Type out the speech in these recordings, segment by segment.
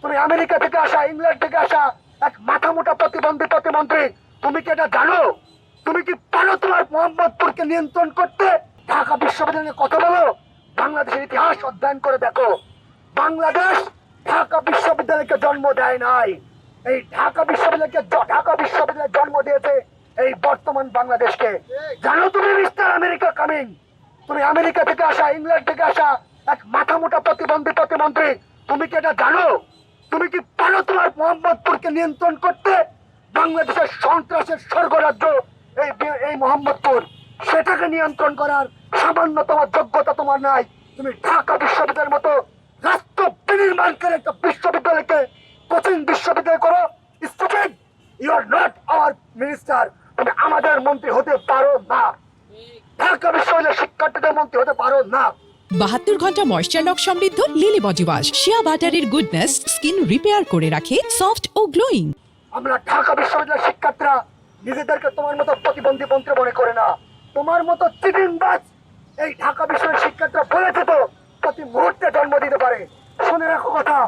তুমি আমেরিকা থেকে আসা, ইংল্যান্ড থেকে আসা এক মাথা মোটা প্রতিমন্ত্রী, তুমি কি এটা জানো? তুমি কি পারো তোমার মোহাম্মদপুরকে নিয়ন্ত্রণ করতে? ঢাকা বিশ্ববিদ্যালয়ে কথা বলো, বাংলাদেশের ইতিহাস অধ্যয়ন করে দেখো। বাংলাদেশ ঢাকা বিশ্ববিদ্যালয়কে জন্ম দেয় নাই। এই ঢাকা বিশ্ববিদ্যালয় জন্ম দিয়েছে এই বর্তমান বাংলাদেশকে। জানো তুমি মিস্টার আমেরিকা কামিং, তুমি আমেরিকা থেকে আসা, ইংল্যান্ড থেকে আসা এক মাথা মোটা প্রতিমন্ত্রী, তুমি কি এটা জানো? তুমি কি পারো তোমার মোহাম্মদপুরকে নিয়ন্ত্রণ করতে? বাংলাদেশের সন্ত্রাসের স্বর্গরাজ্য এই মোহাম্মদপুর, সেটাকে নিয়ন্ত্রণ করার সামান্যতম যোগ্যতা তোমার নাই। তুমি ঢাকা বিশ্ববিদ্যালয়ের মতো রাষ্ট্র বিনির্মাণকারী একটা বিশ্ববিদ্যালয়কে কোচিং বিশ্ববিদ্যালয় করো। Stupid, you are not our minister. তুমি আমাদের মন্ত্রী হতে পারো না। ঢাকা বিশ্ববিদ্যালয়ের শিক্ষার্থীদের মন্ত্রী হতে পারো না। 72 ঘন্টা ময়েশ্চার লক সমৃদ্ধ লিলি বডি ওয়াশ শিয়া বাটারের গুডনেস স্কিন রিপেয়ার করে রাখে সফট ও গ্লোয়িং। আমরা ঢাকা বিশ্ববিদ্যালয়ের শিক্ষার্থীরা নিজেদেরকে তোমার মতো প্রতিবন্ধী মন্ত্রী মনে করে না। তোমার মতো চিটিংবাজ এই ঢাকা বিশ্ববিদ্যালয়ের শিক্ষার্থীরা বলেছে তো প্রতি মুহূর্তে জন্ম দিতে পারে। শুনে রাখো কথা,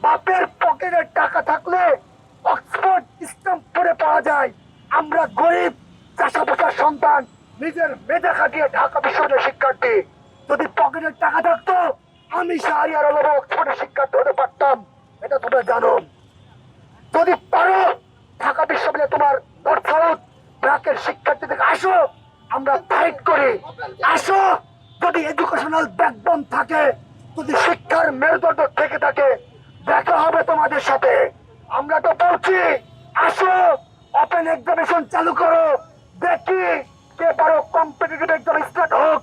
বাপের পকেটের টাকা থাকলে অক্সফোর্ড স্ট্যাম্প পড়ে পাওয়া যায়। আমরা গরিব চাষাবাসার সন্তান, নিজের মেধা খাটিয়ে ঢাকা বিশ্ববিদ্যালয়ের শিক্ষার্থী। যদি পকেটের টাকা থাকতো আমি শাহরিয়ার আলম অক্সফোর্ডের শিক্ষার্থী হতে পারতাম, এটা তোমরা জানো। যদি পারো ঢাকা বিশ্ববিদ্যালয়ে তোমার নর্থ সাউথ ব্র্যাকের শিক্ষার্থী থেকে আসো, আমরা ফাইট করি। আসো, যদি এডুকেশনাল ব্যাকবোন থাকে, যদি শিক্ষার মেরুদণ্ড থেকে থাকে, দেখা হবে তোমাদের সাথে। আমরা তো বলছি আসো, ওপেন এক্সামিনেশন চালু করো, দেখি কে পারো কম্পিটিটিভ এক্সাম স্টার্ট হোক।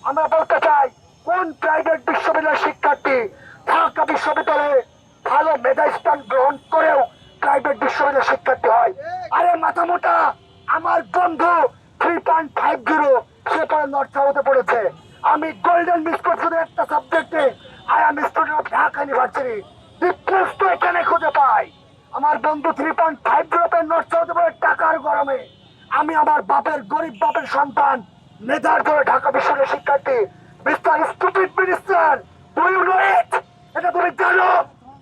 আমরা বলতে চাই, কোন প্রাইভেট বিশ্ববিদ্যালয়ের শিক্ষার্থী ঢাকা বিশ্ববিদ্যালয়ে ভালো মেধা স্থান গ্রহণ করেও প্রাইভেট বিশ্ববিদ্যালয়ের শিক্ষার্থী হয়? আরে মাথা মোটা, আমার বন্ধু 3.50 সে পরে নর্থ সাউথে পড়েছে। আমি গোল্ডেন মিস করছি শুধু একটা সাবজেক্টে। I am student of Dhaka university. Difference তো এখানে খুঁজে পাই। আমার বন্ধু 3.50 নর্থ সাউথে পড়ে টাকার গরমে। আমি আমার বাপের গরিব বাপের সন্তান, মেধার জন্য ঢাকা বিশ্ববিদ্যালয়ের শিক্ষার্থী। Mister stupid minister, do you know it? এটা তুমি জানো?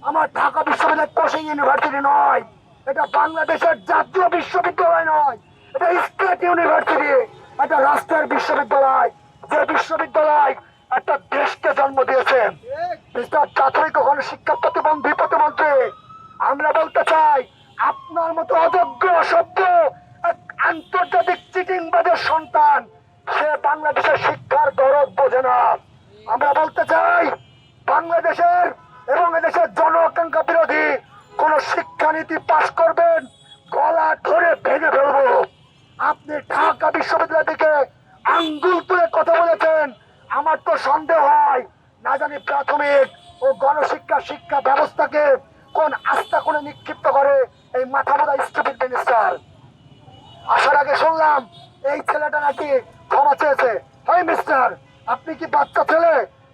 আমার ঢাকা বিশ্ববিদ্যালয় কোচিং ইউনিভার্সিটি নয়, এটা বাংলাদেশের জাতীয় বিশ্ববিদ্যালয় নয়, এটা স্টেট ইউনিভার্সিটি, এটা রাষ্ট্রের বিশ্ববিদ্যালয়। যে বিশ্ববিদ্যালয় একটা দেশকে জন্ম দিয়েছে। মিস্টার চাতুরি কখনো শিক্ষা প্রতিমন্ত্রী, আমরা বলতে চাই আপনার মতো অযোগ্য অসভ্য এক আন্তর্জাতিক চিটিংবাজের সন্তান, সে বাংলাদেশের শিক্ষার দরদ বোঝে না। আমরা বলতে চাই বাংলাদেশের এবং এদেশের জন আকাঙ্ক্ষা বিরোধী কোন শিক্ষানীতি পাশ করবেন, গলা ধরে ভেঙে ফেলবো। আপনি ঢাকা বিশ্ববিদ্যালয় থেকে আঙ্গুল তুলে কথা বলেছেন, আমার তো সন্দেহ হয় না জানি প্রাথমিক ও গণশিক্ষা শিক্ষা ব্যবস্থাকে কোন আস্থা করে নিক্ষিপ্ত করে এই মাথা মোটা স্টুপিড মিনিস্টার। আসার আগে শুনলাম এই ছেলেটা নাকি ক্ষমা চেয়েছে। হাই মিস্টার, আপনি কি বাচ্চা ছেলে?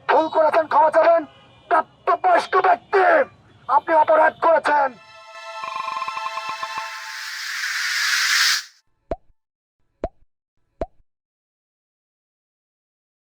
ভুল করেছেন, ক্ষমা চাবেন। প্রাপ্তবয়স্ক ব্যক্তি, আপনি অপরাধ করেছেন।